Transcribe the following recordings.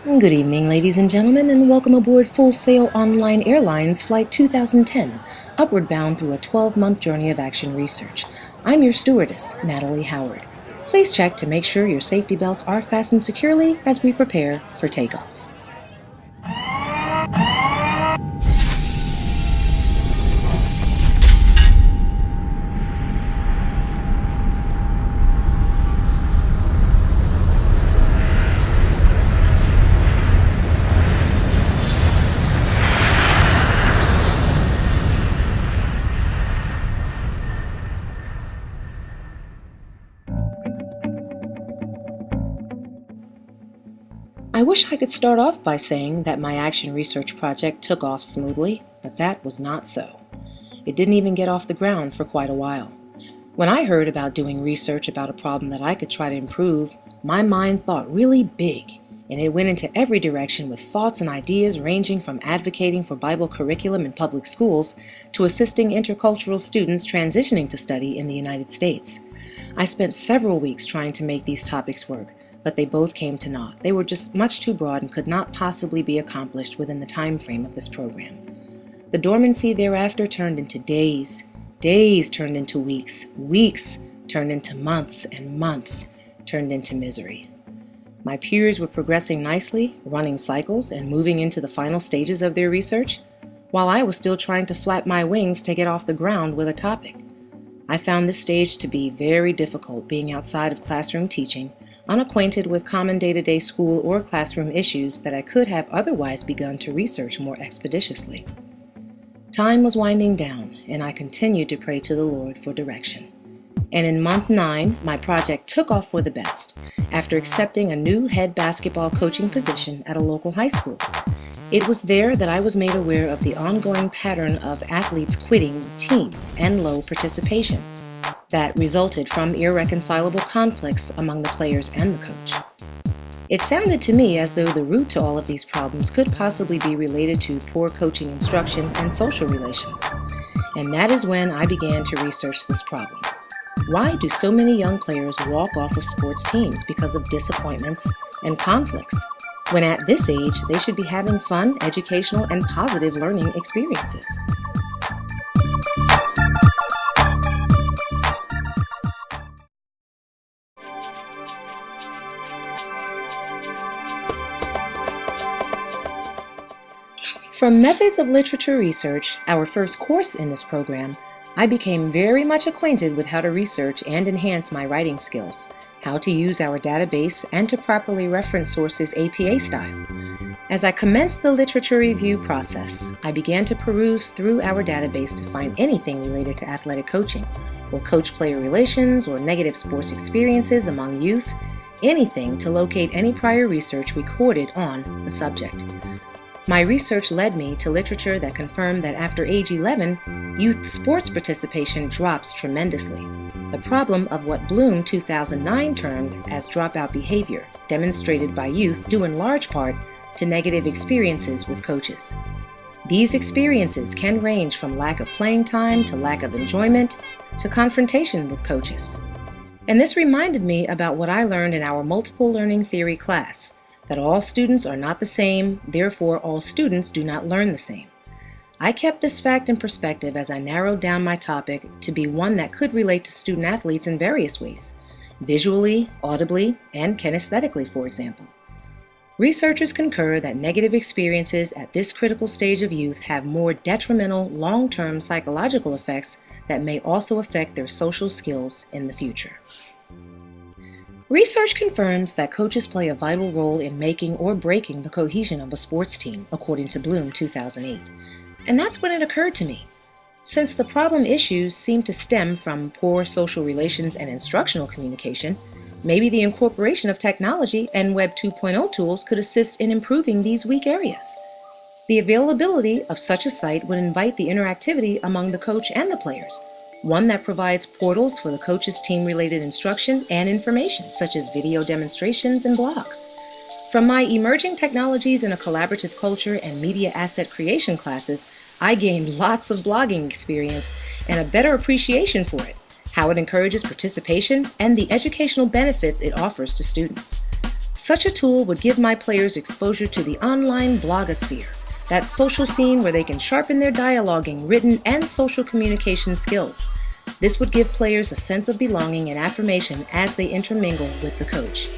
Good evening, ladies and gentlemen, and welcome aboard Full Sail Online Airlines Flight 2010, upward bound through a 12-month journey of action research. I'm your stewardess, Natalie Howard. Please check to make sure your safety belts are fastened securely as we prepare for takeoff. I wish I could start off by saying that my action research project took off smoothly, but that was not so. It didn't even get off the ground for quite a while. When I heard about doing research about a problem that I could try to improve, my mind thought really big, and it went into every direction with thoughts and ideas ranging from advocating for Bible curriculum in public schools to assisting intercultural students transitioning to study in the United States. I spent several weeks trying to make these topics work, but they both came to naught. They were just much too broad and could not possibly be accomplished within the time frame of this program. The dormancy thereafter turned into days, days turned into weeks, weeks turned into months, and months turned into misery. My peers were progressing nicely, running cycles, and moving into the final stages of their research, while I was still trying to flap my wings to get off the ground with a topic. I found this stage to be very difficult, being outside of classroom teaching, unacquainted with common day-to-day school or classroom issues that I could have otherwise begun to research more expeditiously. Time was winding down, and I continued to pray to the Lord for direction. And in month 9, my project took off for the best, after accepting a new head basketball coaching position at a local high school. It was there that I was made aware of the ongoing pattern of athletes quitting the team and low participation that resulted from irreconcilable conflicts among the players and the coach. It sounded to me as though the root to all of these problems could possibly be related to poor coaching instruction and social relations. And that is when I began to research this problem. Why do so many young players walk off of sports teams because of disappointments and conflicts, when at this age they should be having fun, educational, and positive learning experiences? From Methods of Literature Research, our first course in this program, I became very much acquainted with how to research and enhance my writing skills, how to use our database, and to properly reference sources APA style. As I commenced the literature review process, I began to peruse through our database to find anything related to athletic coaching, or coach-player relations, or negative sports experiences among youth, anything to locate any prior research recorded on the subject. My research led me to literature that confirmed that after age 11, youth sports participation drops tremendously. The problem of what Bloom 2009 termed as dropout behavior, demonstrated by youth due in large part to negative experiences with coaches. These experiences can range from lack of playing time to lack of enjoyment to confrontation with coaches. And this reminded me about what I learned in our multiple learning theory class, that all students are not the same, therefore all students do not learn the same. I kept this fact in perspective as I narrowed down my topic to be one that could relate to student athletes in various ways, visually, audibly, and kinesthetically, for example. Researchers concur that negative experiences at this critical stage of youth have more detrimental long-term psychological effects that may also affect their social skills in the future. Research confirms that coaches play a vital role in making or breaking the cohesion of a sports team, according to Bloom 2008. And that's when it occurred to me. Since the problem issues seem to stem from poor social relations and instructional communication, maybe the incorporation of technology and Web 2.0 tools could assist in improving these weak areas. The availability of such a site would invite the interactivity among the coach and the players, one that provides portals for the coach's team-related instruction and information, such as video demonstrations and blogs. From my Emerging Technologies in a Collaborative Culture and Media Asset Creation classes, I gained lots of blogging experience and a better appreciation for it, how it encourages participation, and the educational benefits it offers to students. Such a tool would give my players exposure to the online blogosphere, that social scene where they can sharpen their dialoguing, written, and social communication skills. This would give players a sense of belonging and affirmation as they intermingle with the coach.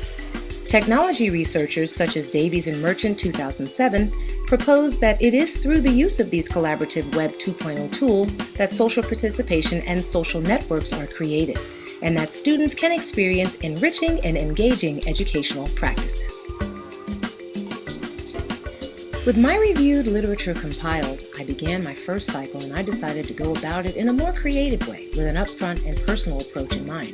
Technology researchers such as Davies and Merchant 2007 propose that it is through the use of these collaborative Web 2.0 tools that social participation and social networks are created, and that students can experience enriching and engaging educational practices. With my reviewed literature compiled, I began my first cycle and I decided to go about it in a more creative way with an upfront and personal approach in mind.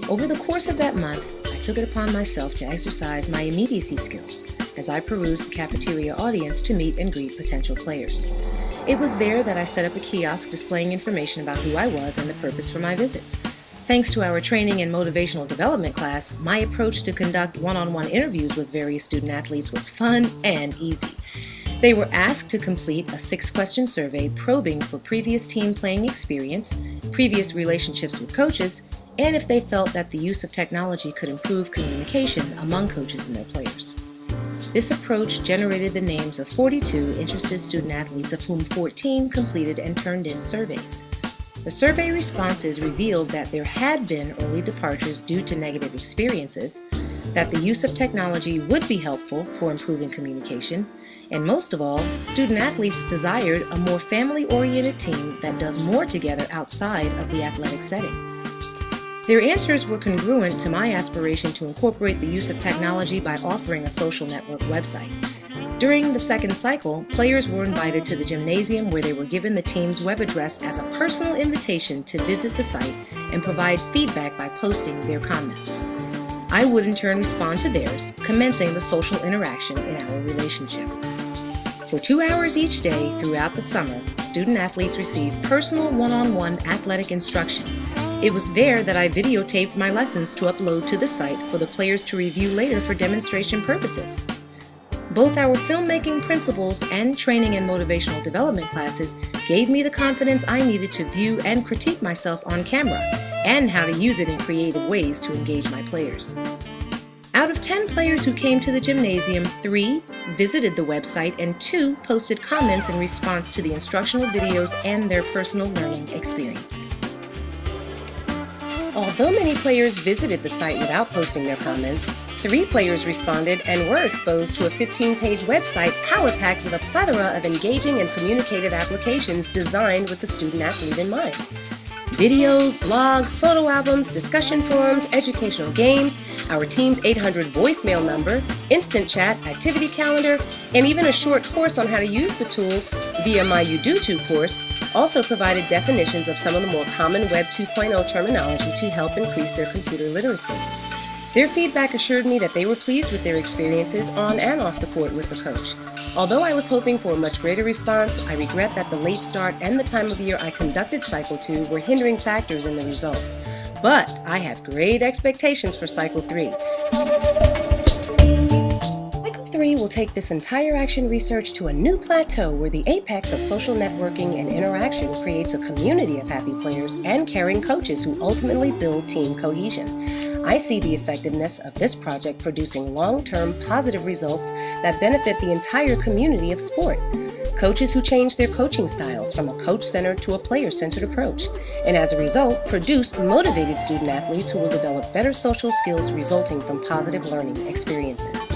Over the course of that month, I took it upon myself to exercise my immediacy skills as I perused the cafeteria audience to meet and greet potential players. It was there that I set up a kiosk displaying information about who I was and the purpose for my visits. Thanks to our training and motivational development class, my approach to conduct one-on-one interviews with various student athletes was fun and easy. They were asked to complete a 6-question survey probing for previous team playing experience, previous relationships with coaches, and if they felt that the use of technology could improve communication among coaches and their players. This approach generated the names of 42 interested student athletes, of whom 14 completed and turned in surveys. The survey responses revealed that there had been early departures due to negative experiences, that the use of technology would be helpful for improving communication, and most of all, student athletes desired a more family-oriented team that does more together outside of the athletic setting. Their answers were congruent to my aspiration to incorporate the use of technology by offering a social network website. During the second cycle, players were invited to the gymnasium where they were given the team's web address as a personal invitation to visit the site and provide feedback by posting their comments. I would in turn respond to theirs, commencing the social interaction in our relationship. For 2 hours each day throughout the summer, student athletes received personal one-on-one athletic instruction. It was there that I videotaped my lessons to upload to the site for the players to review later for demonstration purposes. Both our filmmaking principles and training and motivational development classes gave me the confidence I needed to view and critique myself on camera, and how to use it in creative ways to engage my players. Out of 10 players who came to the gymnasium, 3 visited the website and 2 posted comments in response to the instructional videos and their personal learning experiences. Although many players visited the site without posting their comments, 3 players responded and were exposed to a 15-page website power-packed with a plethora of engaging and communicative applications designed with the student-athlete in mind. Videos, blogs, photo albums, discussion forums, educational games, our team's 800 voicemail number, instant chat, activity calendar, and even a short course on how to use the tools via my UDoTo course also provided definitions of some of the more common Web 2.0 terminology to help increase their computer literacy. Their feedback assured me that they were pleased with their experiences on and off the court with the coach. Although I was hoping for a much greater response, I regret that the late start and the time of year I conducted Cycle 2 were hindering factors in the results. But I have great expectations for Cycle 3. Cycle 3 will take this entire action research to a new plateau where the apex of social networking and interaction creates a community of happy players and caring coaches who ultimately build team cohesion. I see the effectiveness of this project producing long-term positive results that benefit the entire community of sport. Coaches who change their coaching styles from a coach-centered to a player-centered approach, and as a result, produce motivated student-athletes who will develop better social skills resulting from positive learning experiences.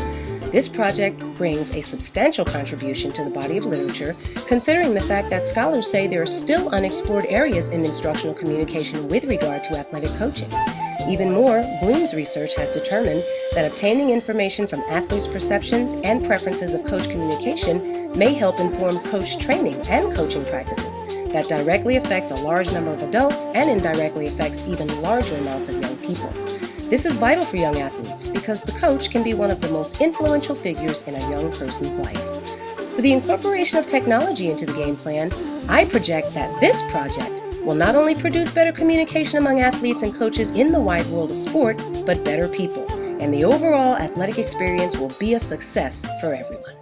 This project brings a substantial contribution to the body of literature, considering the fact that scholars say there are still unexplored areas in instructional communication with regard to athletic coaching. Even more, Bloom's research has determined that obtaining information from athletes' perceptions and preferences of coach communication may help inform coach training and coaching practices that directly affects a large number of adults and indirectly affects even larger amounts of young people. This is vital for young athletes because the coach can be one of the most influential figures in a young person's life. With the incorporation of technology into the game plan, I project that this project will not only produce better communication among athletes and coaches in the wide world of sport, but better people, and the overall athletic experience will be a success for everyone.